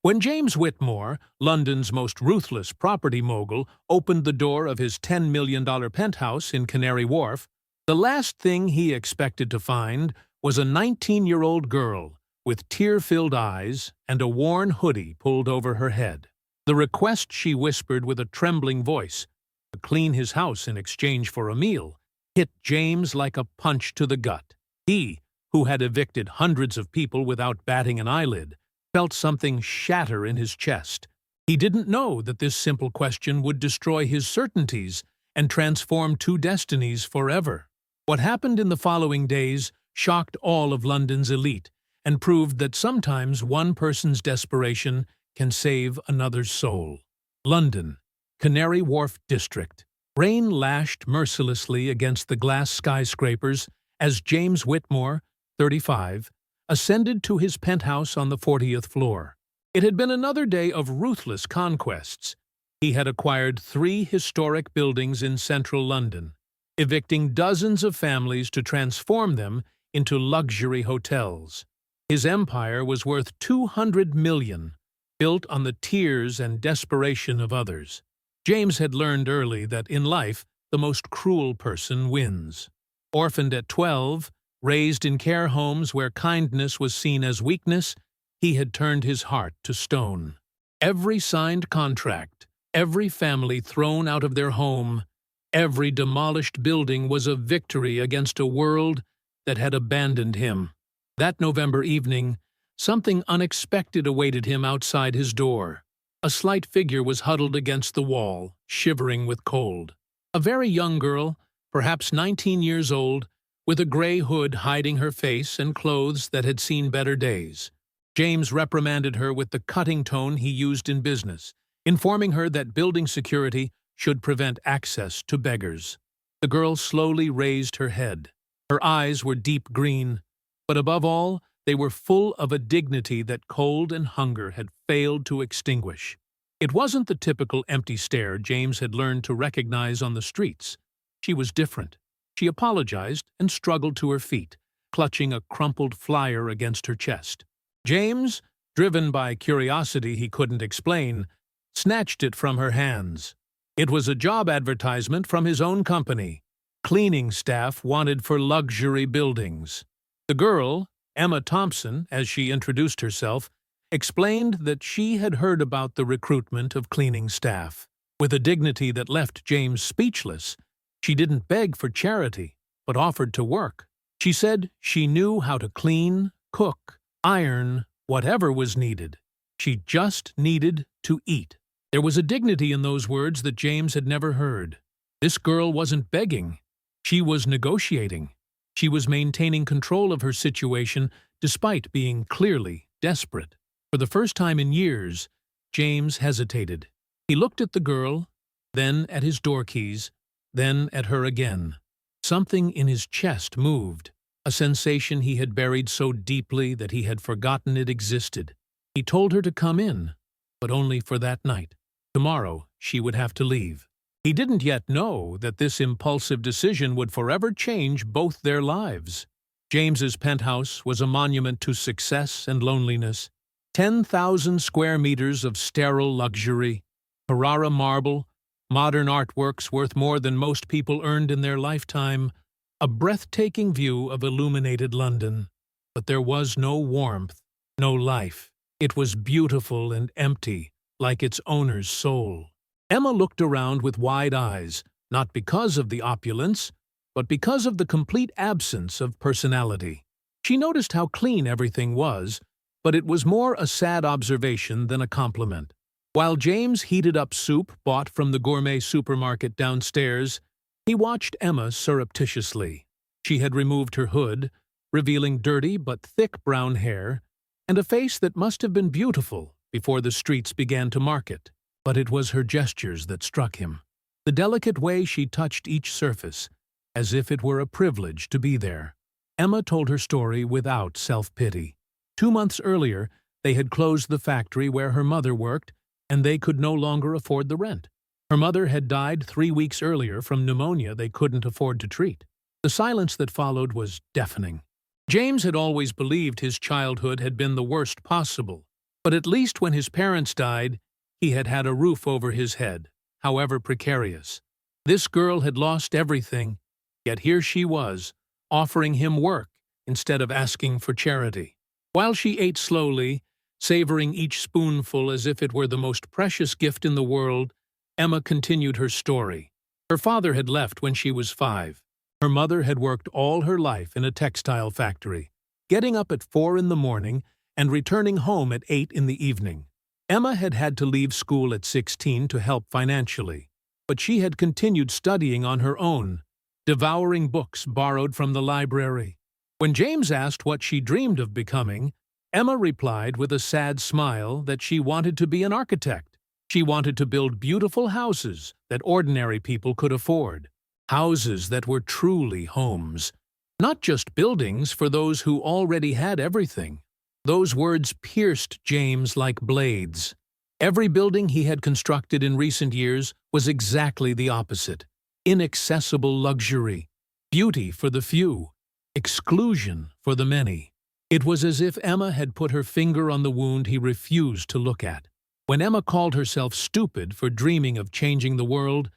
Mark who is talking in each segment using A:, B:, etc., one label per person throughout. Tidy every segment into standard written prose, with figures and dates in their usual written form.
A: When James Whitmore, London's most ruthless property mogul, opened the door of his $10 million penthouse in Canary Wharf, the last thing he expected to find was a 19-year-old girl with tear-filled eyes and a worn hoodie pulled over her head. The request she whispered with a trembling voice, to clean his house in exchange for a meal, hit James like a punch to the gut. He, who had evicted hundreds of people without batting an eyelid, felt something shatter in his chest. He didn't know that this simple question would destroy his certainties and transform two destinies forever. What happened in the following days shocked all of London's elite and proved that sometimes one person's desperation can save another's soul. London, Canary Wharf District. Rain lashed mercilessly against the glass skyscrapers as James Whitmore, 35, ascended to his penthouse on the 40th floor. It had been another day of ruthless conquests. He had acquired 3 historic buildings in central London, evicting dozens of families to transform them into luxury hotels. His empire was worth $200 million, built on the tears and desperation of others. James had learned early that in life, the most cruel person wins. Orphaned at 12, raised in care homes where kindness was seen as weakness, he had turned his heart to stone. Every signed contract, every family thrown out of their home, every demolished building was a victory against a world that had abandoned him. That November evening, something unexpected awaited him outside his door. A slight figure was huddled against the wall, shivering with cold. A very young girl, perhaps 19 years old, with a gray hood hiding her face and clothes that had seen better days. James reprimanded her with the cutting tone he used in business, informing her that building security should prevent access to beggars. The girl slowly raised her head. Her eyes were deep green, but above all, they were full of a dignity that cold and hunger had failed to extinguish. It wasn't the typical empty stare James had learned to recognize on the streets. She was different. She apologized and struggled to her feet, clutching a crumpled flyer against her chest. James, driven by curiosity he couldn't explain, snatched it from her hands. It was a job advertisement from his own company. Cleaning staff wanted for luxury buildings. The girl, Emma Thompson, as she introduced herself, explained that she had heard about the recruitment of cleaning staff. With a dignity that left James speechless, she didn't beg for charity, but offered to work. She said she knew how to clean, cook, iron, whatever was needed. She just needed to eat. There was a dignity in those words that James had never heard. This girl wasn't begging. She was negotiating. She was maintaining control of her situation despite being clearly desperate. For the first time in years, James hesitated. He looked at the girl, then at his door keys, then at her again. Something in his chest moved, a sensation he had buried so deeply that he had forgotten it existed. He told her to come in, but only for that night. Tomorrow, she would have to leave. He didn't yet know that this impulsive decision would forever change both their lives. James's penthouse was a monument to success and loneliness. 10,000 square meters of sterile luxury, Carrara marble, modern artworks worth more than most people earned in their lifetime, a breathtaking view of illuminated London. But there was no warmth, no life. It was beautiful and empty, like its owner's soul. Emma looked around with wide eyes, not because of the opulence, but because of the complete absence of personality. She noticed how clean everything was, but it was more a sad observation than a compliment. While James heated up soup bought from the gourmet supermarket downstairs, he watched Emma surreptitiously. She had removed her hood, revealing dirty but thick brown hair, and a face that must have been beautiful before the streets began to market. But it was her gestures that struck him. The delicate way she touched each surface, as if it were a privilege to be there. Emma told her story without self-pity. 2 months earlier, they had closed the factory where her mother worked, and they could no longer afford the rent. Her mother had died 3 weeks earlier from pneumonia they couldn't afford to treat. The silence that followed was deafening. James had always believed his childhood had been the worst possible. But at least when his parents died, he had had a roof over his head, however precarious. This girl had lost everything, yet here she was, offering him work instead of asking for charity. While she ate slowly, savoring each spoonful as if it were the most precious gift in the world, Emma continued her story. Her father had left when she was 5. Her mother had worked all her life in a textile factory, getting up at 4 in the morning and returning home at 8 in the evening. Emma had had to leave school at 16 to help financially, but she had continued studying on her own, devouring books borrowed from the library. When James asked what she dreamed of becoming, Emma replied with a sad smile that she wanted to be an architect. She wanted to build beautiful houses that ordinary people could afford, houses that were truly homes, not just buildings for those who already had everything. Those words pierced James like blades. Every building he had constructed in recent years was exactly the opposite: inaccessible luxury, beauty for the few, exclusion for the many. It was as if Emma had put her finger on the wound he refused to look at. When Emma called herself stupid for dreaming of changing the world,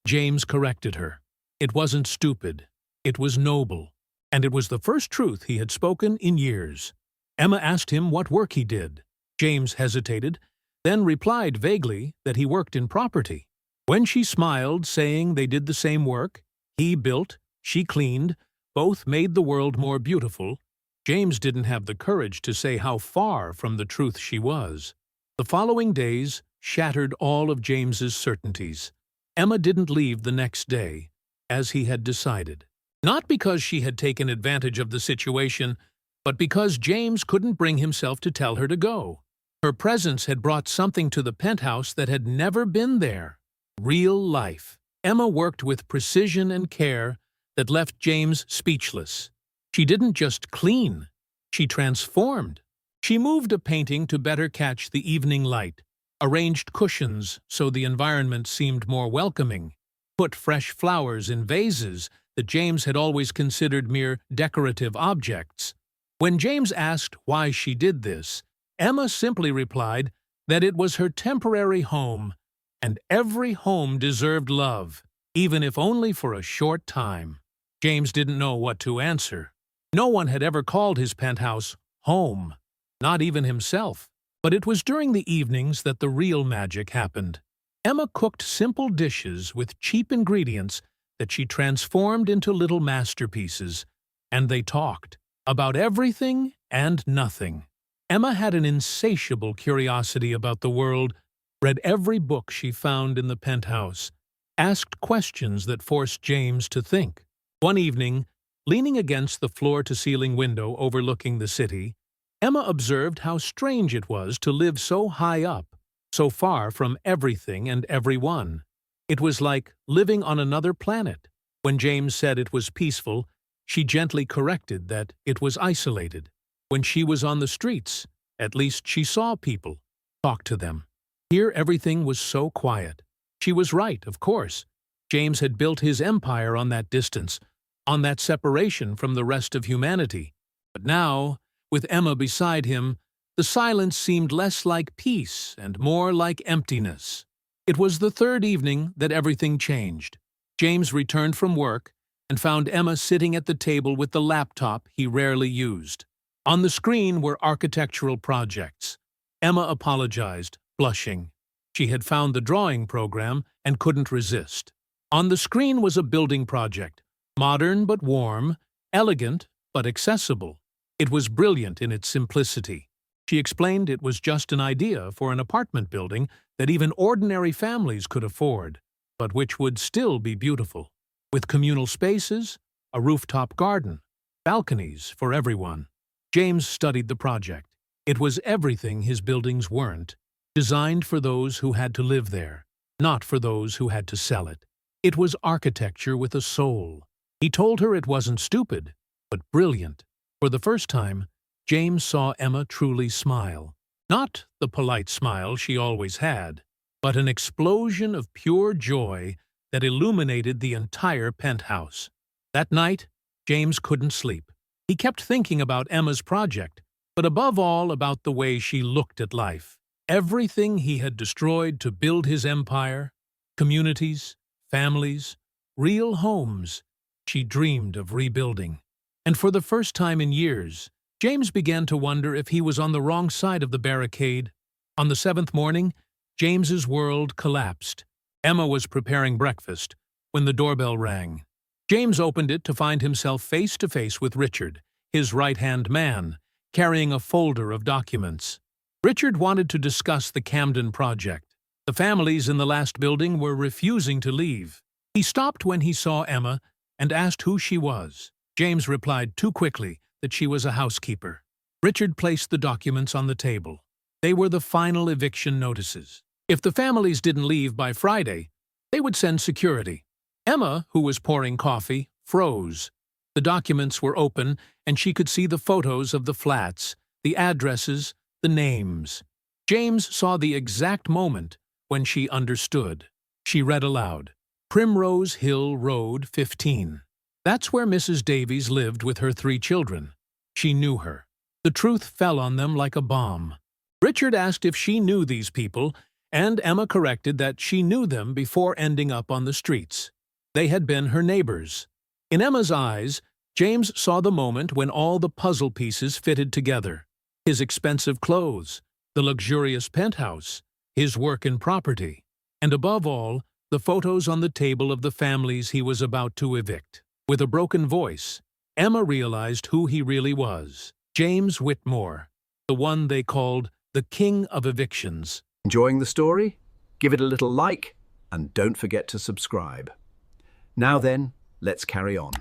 A: James corrected her. It wasn't stupid, it was noble, and it was the first truth he had spoken in years. Emma asked him what work he did. James hesitated, then replied vaguely that he worked in property. When she smiled, saying they did the same work, he built, she cleaned, both made the world more beautiful, James didn't have the courage to say how far from the truth she was. The following days shattered all of James's certainties. Emma didn't leave the next day, as he had decided. Not because she had taken advantage of the situation, but because James couldn't bring himself to tell her to go. Her presence had brought something to the penthouse that had never been there: real life. Emma worked with precision and care that left James speechless. She didn't just clean, she transformed. She moved a painting to better catch the evening light, arranged cushions so the environment seemed more welcoming, put fresh flowers in vases that James had always considered mere decorative objects. When James asked why she did this, Emma simply replied that it was her temporary home, and every home deserved love, even if only for a short time. James didn't know what to answer. No one had ever called his penthouse home, not even himself. But it was during the evenings that the real magic happened. Emma cooked simple dishes with cheap ingredients that she transformed into little masterpieces, and they talked about everything and nothing. Emma had an insatiable curiosity about the world, read every book she found in the penthouse, asked questions that forced James to think. One evening, leaning against the floor-to-ceiling window overlooking the city, Emma observed how strange it was to live so high up, so far from everything and everyone. It was like living on another planet. When James said it was peaceful, she gently corrected that it was isolated. When she was on the streets, at least she saw people, talked to them. Here everything was so quiet. She was right, of course. James had built his empire on that distance, on that separation from the rest of humanity. But now, with Emma beside him, the silence seemed less like peace and more like emptiness. It was the third evening that everything changed. James returned from work and found Emma sitting at the table with the laptop he rarely used. On the screen were architectural projects. Emma apologized, blushing. She had found the drawing program and couldn't resist. On the screen was a building project, modern but warm, elegant but accessible. It was brilliant in its simplicity. She explained it was just an idea for an apartment building that even ordinary families could afford, but which would still be beautiful, with communal spaces, a rooftop garden, balconies for everyone. James studied the project. It was everything his buildings weren't, designed for those who had to live there, not for those who had to sell it. It was architecture with a soul. He told her it wasn't stupid, but brilliant. For the first time, James saw Emma truly smile. Not the polite smile she always had, but an explosion of pure joy that illuminated the entire penthouse. That night, James couldn't sleep. He kept thinking about Emma's project, but above all about the way she looked at life. Everything he had destroyed to build his empire, communities, families, real homes, she dreamed of rebuilding. And for the first time in years, James began to wonder if he was on the wrong side of the barricade. On the seventh morning, James's world collapsed. Emma was preparing breakfast when the doorbell rang. James opened it to find himself face to face with Richard, his right-hand man, carrying a folder of documents. Richard wanted to discuss the Camden project. The families in the last building were refusing to leave. He stopped when he saw Emma and asked who she was. James replied too quickly that she was a housekeeper. Richard placed the documents on the table. They were the final eviction notices. If the families didn't leave by Friday, they would send security. Emma, who was pouring coffee, froze. The documents were open, and she could see the photos of the flats, the addresses, the names. James saw the exact moment when she understood. She read aloud, "Primrose Hill Road, 15. That's where Mrs. Davies lived with her 3 children. She knew her. The truth fell on them like a bomb." Richard asked if she knew these people, and Emma corrected that she knew them before ending up on the streets. They had been her neighbors. In Emma's eyes, James saw the moment when all the puzzle pieces fitted together. His expensive clothes, the luxurious penthouse, his work in property, and above all, the photos on the table of the families he was about to evict. With a broken voice, Emma realized who he really was. James Whitmore, the one they called the King of Evictions.
B: Enjoying the story? Give it a little like, and don't forget to subscribe. Now then, let's carry on.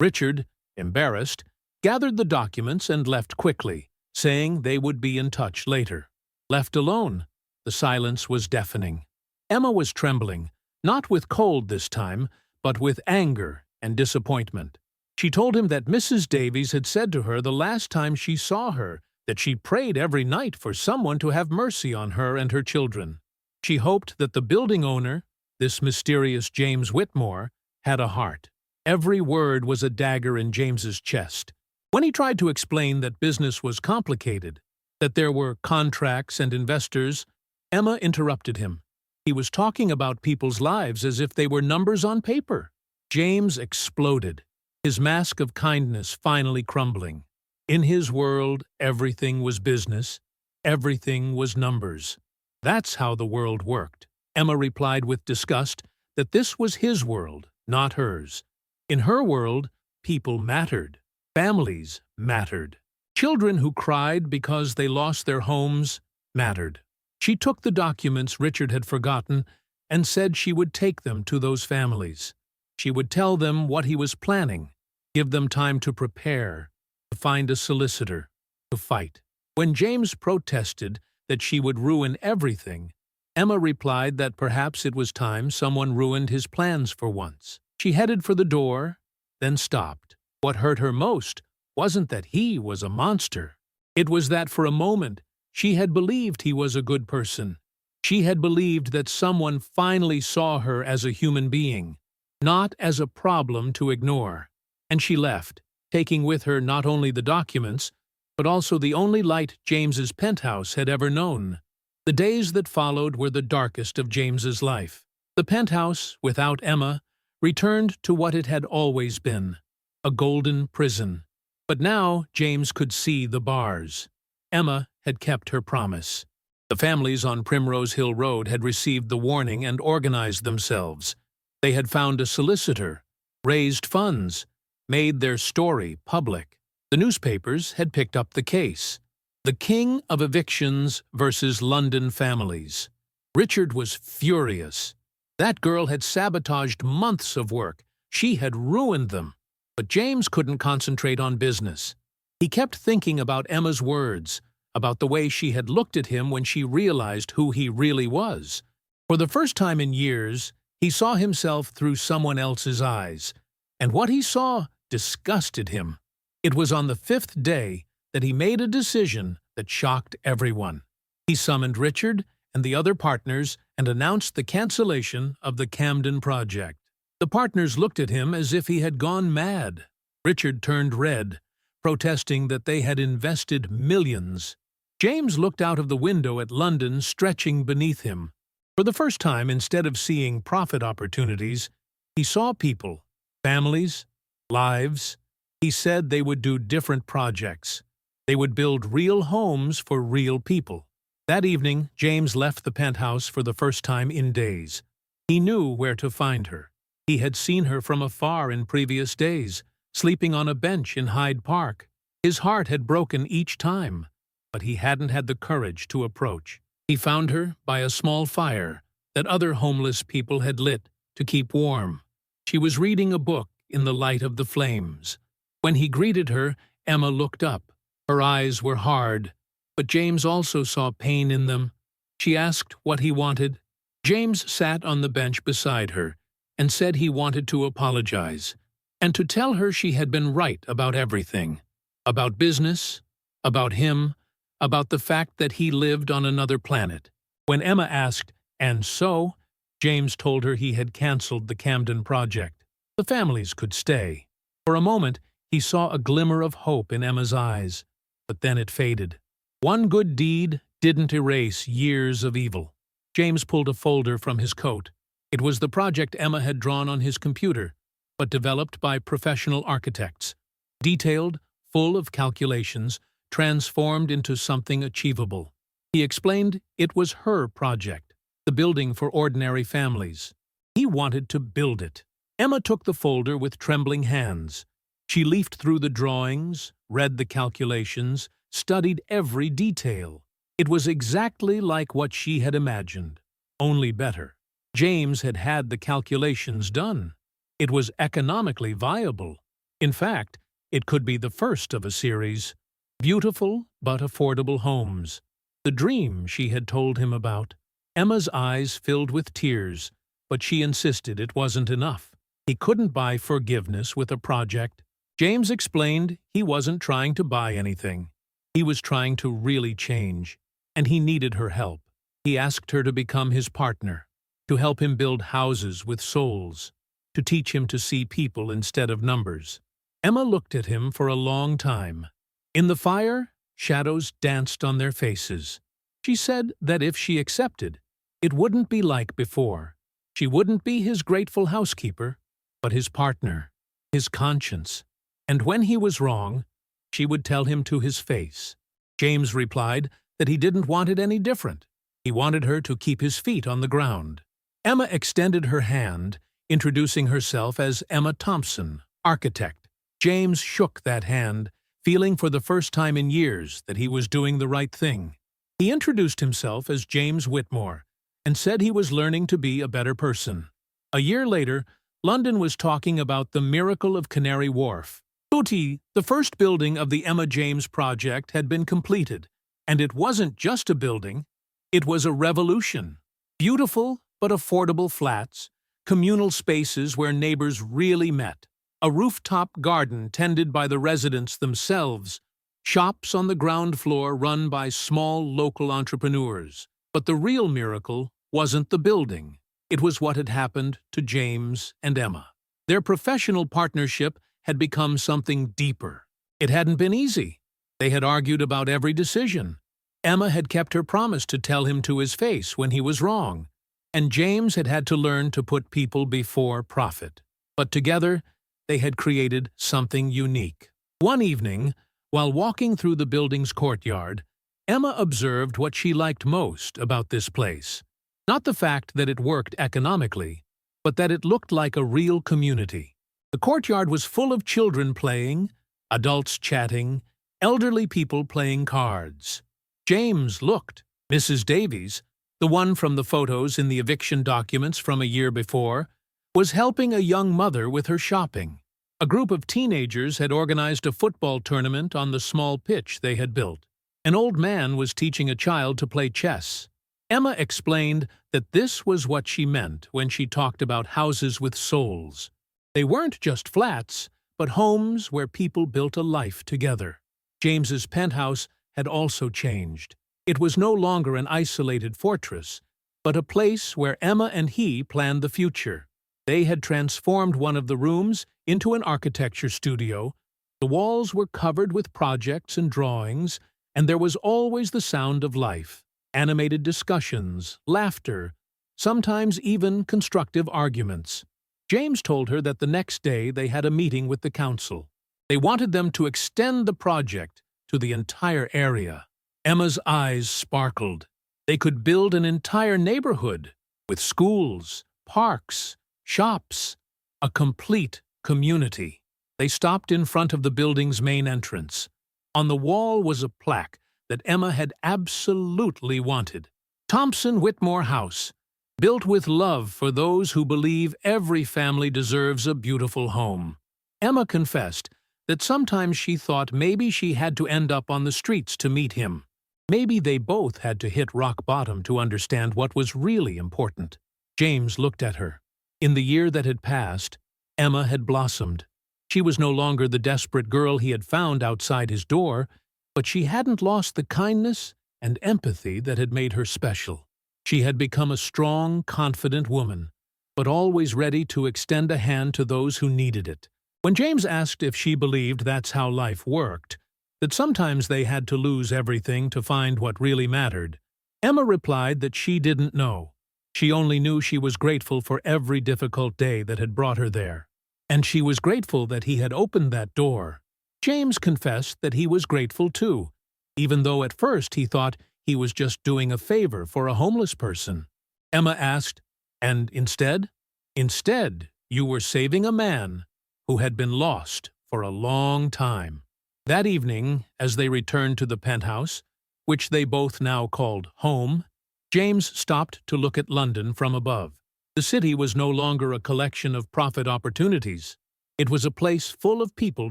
A: Richard, embarrassed, gathered the documents and left quickly, saying they would be in touch later. Left alone, the silence was deafening. Emma was trembling, not with cold this time, but with anger and disappointment. She told him that Mrs. Davies had said to her the last time she saw her that she prayed every night for someone to have mercy on her and her children. She hoped that the building owner, this mysterious James Whitmore, had a heart. Every word was a dagger in James's chest. When he tried to explain that business was complicated, that there were contracts and investors, Emma interrupted him. He was talking about people's lives as if they were numbers on paper. James exploded, his mask of kindness finally crumbling. In his world, everything was business, everything was numbers. That's how the world worked. Emma replied with disgust that this was his world, not hers. In her world, people mattered. Families mattered. Children who cried because they lost their homes mattered. She took the documents Richard had forgotten and said she would take them to those families. She would tell them what he was planning, give them time to prepare, to find a solicitor, to fight. When James protested that she would ruin everything, Emma replied that perhaps it was time someone ruined his plans for once. She headed for the door, then stopped. What hurt her most wasn't that he was a monster. It was that for a moment she had believed he was a good person. She had believed that someone finally saw her as a human being, not as a problem to ignore. And she left, taking with her not only the documents, but also the only light James's penthouse had ever known. The days that followed were the darkest of James's life. The penthouse, without Emma, returned to what it had always been, a golden prison. But now James could see the bars. Emma had kept her promise. The families on Primrose Hill Road had received the warning and organized themselves. They had found a solicitor, raised funds, made their story public. The newspapers had picked up the case. The King of Evictions versus London families. Richard was furious. That girl had sabotaged months of work. She had ruined them. But James couldn't concentrate on business. He kept thinking about Emma's words, about the way she had looked at him when she realized who he really was. For the first time in years, he saw himself through someone else's eyes, and what he saw disgusted him. It was on the 5th day that he made a decision that shocked everyone. He summoned Richard and the other partners and announced the cancellation of the Camden project. The partners looked at him as if he had gone mad. Richard turned red, protesting that they had invested millions. James looked out of the window at London stretching beneath him. For the first time, instead of seeing profit opportunities, he saw people, families, lives. He said they would do different projects. They would build real homes for real people. That evening, James left the penthouse for the first time in days. He knew where to find her. He had seen her from afar in previous days, sleeping on a bench in Hyde Park. His heart had broken each time, but he hadn't had the courage to approach. He found her by a small fire that other homeless people had lit to keep warm. She was reading a book in the light of the flames. When he greeted her, Emma looked up. Her eyes were hard, but James also saw pain in them. She asked what he wanted. James sat on the bench beside her and said he wanted to apologize and to tell her she had been right about everything. About business, about him, about the fact that he lived on another planet. When Emma asked, "And so?" James told her he had cancelled the Camden project. The families could stay. For a moment, he saw a glimmer of hope in Emma's eyes, but then it faded. One good deed didn't erase years of evil. James pulled a folder from his coat. It was the project Emma had drawn on his computer, but developed by professional architects. Detailed, full of calculations, transformed into something achievable. He explained it was her project, the building for ordinary families. He wanted to build it. Emma took the folder with trembling hands. She leafed through the drawings, read the calculations, studied every detail. It was exactly like what she had imagined, only better. James had had the calculations done. It was economically viable. In fact, it could be the first of a series. Beautiful but affordable homes. The dream she had told him about. Emma's eyes filled with tears, but she insisted it wasn't enough. He couldn't buy forgiveness with a project. James explained he wasn't trying to buy anything. He was trying to really change, and he needed her help. He asked her to become his partner, to help him build houses with souls, to teach him to see people instead of numbers. Emma looked at him for a long time. In the fire, shadows danced on their faces. She said that if she accepted, it wouldn't be like before. She wouldn't be his grateful housekeeper, but his partner, his conscience. And when he was wrong, she would tell him to his face. James replied that he didn't want it any different. He wanted her to keep his feet on the ground. Emma extended her hand, introducing herself as Emma Thompson, architect. James shook that hand, feeling for the first time in years that he was doing the right thing. He introduced himself as James Whitmore and said he was learning to be a better person. A year later, London was talking about the miracle of Canary Wharf. The first building of the Emma James project had been completed, and it wasn't just a building, it was a revolution. Beautiful but affordable flats, communal spaces where neighbors really met, a rooftop garden tended by the residents themselves, shops on the ground floor run by small local entrepreneurs. But the real miracle wasn't the building. It was what had happened to James and Emma. Their professional partnership had become something deeper. It hadn't been easy. They had argued about every decision. Emma had kept her promise to tell him to his face when he was wrong, and James had had to learn to put people before profit. But together, they had created something unique. One evening, while walking through the building's courtyard, Emma observed what she liked most about this place. Not the fact that it worked economically, but that it looked like a real community. The courtyard was full of children playing, adults chatting, elderly people playing cards. James looked. Mrs. Davies, the one from the photos in the eviction documents from a year before, was helping a young mother with her shopping. A group of teenagers had organized a football tournament on the small pitch they had built. An old man was teaching a child to play chess. Emma explained that this was what she meant when she talked about houses with souls. They weren't just flats, but homes where people built a life together. James's penthouse had also changed. It was no longer an isolated fortress, but a place where Emma and he planned the future. They had transformed one of the rooms into an architecture studio, The walls were covered with projects and drawings, and there was always the sound of life, animated discussions, laughter, sometimes even constructive arguments. James told her that the next day they had a meeting with the council. They wanted them to extend the project to the entire area. Emma's eyes sparkled. They could build an entire neighborhood with schools, parks, shops, a complete community. They stopped in front of the building's main entrance. On the wall was a plaque that Emma had absolutely wanted. Thompson Whitmore House, built with love for those who believe every family deserves a beautiful home. Emma confessed that sometimes she thought maybe she had to end up on the streets to meet him. Maybe they both had to hit rock bottom to understand what was really important. James looked at her. In the year that had passed, Emma had blossomed. She was no longer the desperate girl he had found outside his door, but she hadn't lost the kindness and empathy that had made her special. She had become a strong, confident woman, but always ready to extend a hand to those who needed it. When James asked if she believed that's how life worked, that sometimes they had to lose everything to find what really mattered, Emma replied that she didn't know. She only knew she was grateful for every difficult day that had brought her there. And she was grateful that he had opened that door. James confessed that he was grateful too, even though at first he thought he was just doing a favor for a homeless person. Emma asked, "And instead?" "Instead, you were saving a man who had been lost for a long time." That evening, as they returned to the penthouse, which they both now called home, James stopped to look at London from above. The city was no longer a collection of profit opportunities. It was a place full of people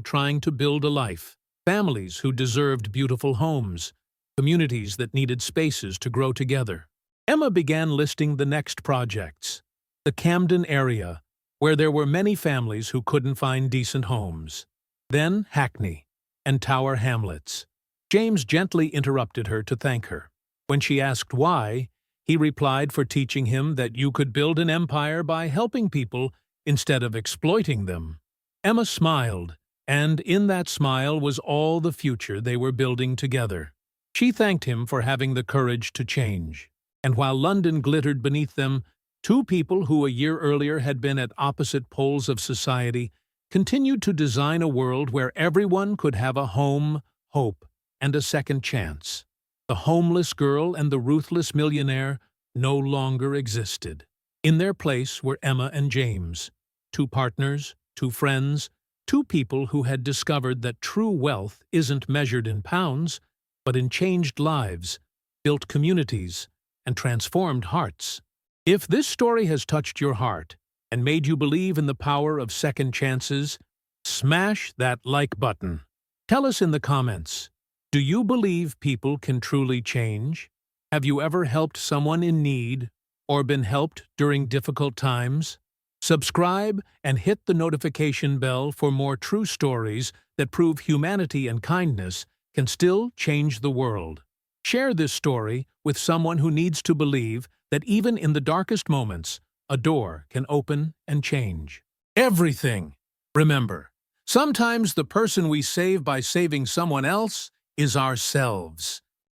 A: trying to build a life, families who deserved beautiful homes, communities that needed spaces to grow together. Emma began listing the next projects. The Camden area, where there were many families who couldn't find decent homes. Then Hackney and Tower Hamlets. James gently interrupted her to thank her. When she asked why, he replied for teaching him that you could build an empire by helping people instead of exploiting them. Emma smiled, and in that smile was all the future they were building together. She thanked him for having the courage to change. And while London glittered beneath them, two people who a year earlier had been at opposite poles of society continued to design a world where everyone could have a home, hope, and a second chance. The homeless girl and the ruthless millionaire no longer existed. In their place were Emma and James, two partners, two friends, two people who had discovered that true wealth isn't measured in pounds, but in changed lives, built communities, and transformed hearts. If this story has touched your heart and made you believe in the power of second chances, smash that like button. Tell us in the comments, do you believe people can truly change? Have you ever helped someone in need or been helped during difficult times? Subscribe and hit the notification bell for more true stories that prove humanity and kindness can still change the world. Share this story with someone who needs to believe that even in the darkest moments, a door can open and change everything. Remember, sometimes the person we save by saving someone else is ourselves.